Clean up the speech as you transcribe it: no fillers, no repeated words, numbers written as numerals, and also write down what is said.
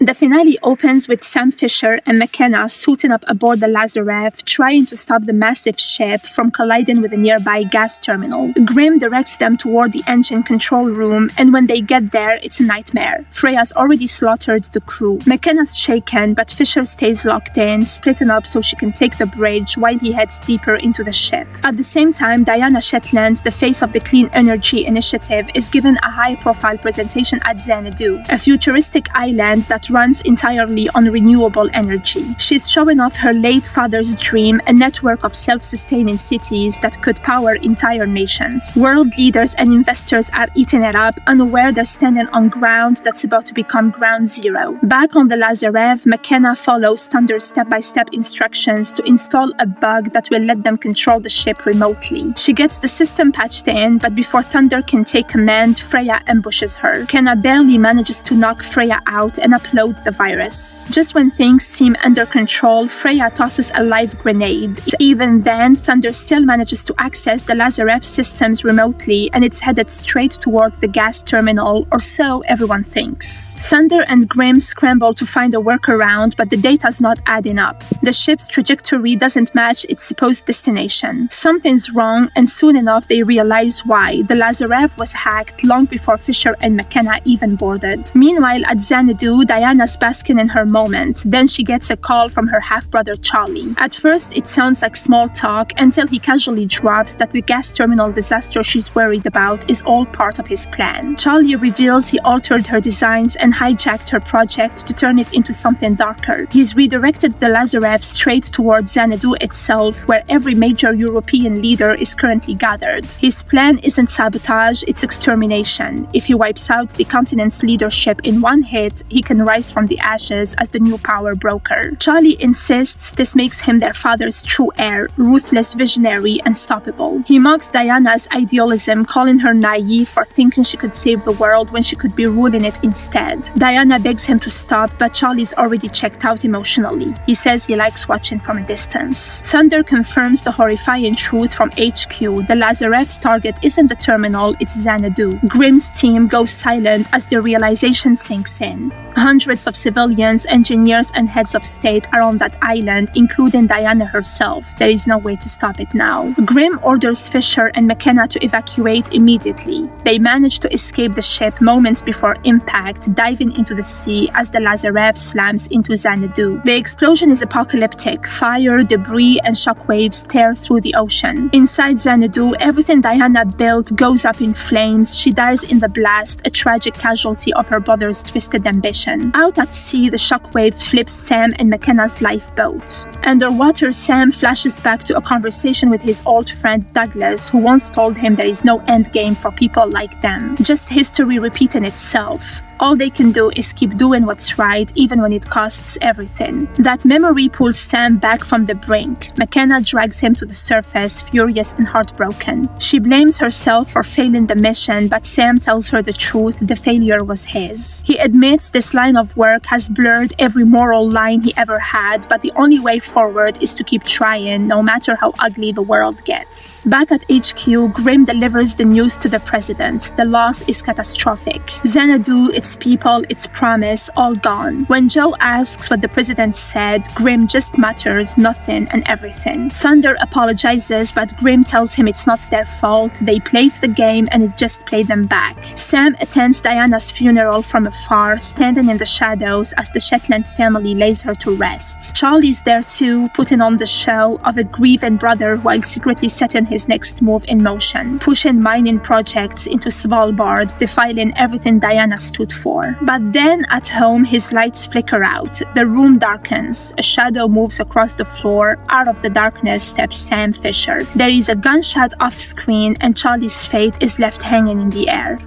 The finale opens with Sam Fisher and McKenna suiting up aboard the Lazarev, trying to stop the massive ship from colliding with a nearby gas terminal. Grimm directs them toward the engine control room, and when they get there, it's a nightmare. Freya's already slaughtered the crew. McKenna's shaken, but Fisher stays locked in, splitting up so she can take the bridge while he heads deeper into the ship. At the same time, Diana Shetland, the face of the Clean Energy Initiative, is given a high-profile presentation at Xanadu, a futuristic island that runs entirely on renewable energy. She's showing off her late father's dream, a network of self-sustaining cities that could power entire nations. World leaders and investors are eating it up, unaware they're standing on ground that's about to become ground zero. Back on the Lazarev, McKenna follows Thunder's step-by-step instructions to install a bug that will let them control the ship remotely. She gets the system patched in, but before Thunder can take command, Freya ambushes her. McKenna barely manages to knock Freya out and upload the virus. Just when things seem under control, Freya tosses a live grenade. Even then, Thunder still manages to access the Lazarev systems remotely, and it's headed straight towards the gas terminal, or so everyone thinks. Thunder and Grimm scramble to find a workaround, but the data's not adding up. The ship's trajectory doesn't match its supposed destination. Something's wrong, and soon enough they realize why. The Lazarev was hacked long before Fisher and McKenna even boarded. Meanwhile, at Xanadu, Diana's basking in her moment. Then she gets a call from her half-brother Charlie. At first, it sounds like small talk until he casually drops that the gas terminal disaster she's worried about is all part of his plan. Charlie reveals he altered her designs and hijacked her project to turn it into something darker. He's redirected the Lazarev straight towards Xanadu itself, where every major European leader is currently gathered. His plan isn't sabotage, it's extermination. If he wipes out the continent's leadership in one hit, he can rise from the ashes as the new power broker. Charlie insists this makes him their father's true heir, ruthless, visionary, unstoppable. He mocks Diana's idealism, calling her naive for thinking she could save the world when she could be ruling it instead. Diana begs him to stop, but Charlie's already checked out emotionally. He says he likes watching from a distance. Thunder confirms the horrifying truth from HQ. The Lazarev's target isn't the terminal, it's Xanadu. Grimm's team goes silent as the realization sinks in. Hundreds of civilians, engineers, and heads of state are on that island, including Diana herself. There is no way to stop it now. Grimm orders Fisher and McKenna to evacuate immediately. They manage to escape the ship moments before impact, diving into the sea as the Lazarev slams into Xanadu. The explosion is apocalyptic. Fire, debris, and shockwaves tear through the ocean. Inside Xanadu, everything Diana built goes up in flames. She dies in the blast, a tragic casualty of her brother's twisted ambition. Out at sea, the shockwave flips Sam and McKenna's lifeboat. Underwater, Sam flashes back to a conversation with his old friend Douglas, who once told him there is no endgame for people like them, just history repeating itself. All they can do is keep doing what's right, even when it costs everything. That memory pulls Sam back from the brink. McKenna drags him to the surface, furious and heartbroken. She blames herself for failing the mission, but Sam tells her the truth: the failure was his. He admits this line of work has blurred every moral line he ever had, but the only way forward is to keep trying, no matter how ugly the world gets. Back at HQ, Grimm delivers the news to the president. The loss is catastrophic. Xanadu, its people, its promise, all gone. When Joe asks what the president said, Grimm just mutters nothing and everything. Thunder apologizes, but Grimm tells him it's not their fault. They played the game and it just played them back. Sam attends Diana's funeral from afar, standing in the shadows as the Shetland family lays her to rest. Charlie's there too, putting on the show of a grieving brother while secretly setting his next move in motion, pushing mining projects into Svalbard, defiling everything Diana stood for. But then at home, his lights flicker out. The room darkens. A shadow moves across the floor. Out of the darkness steps Sam Fisher. There is a gunshot off screen, and Charlie's fate is left hanging in the air.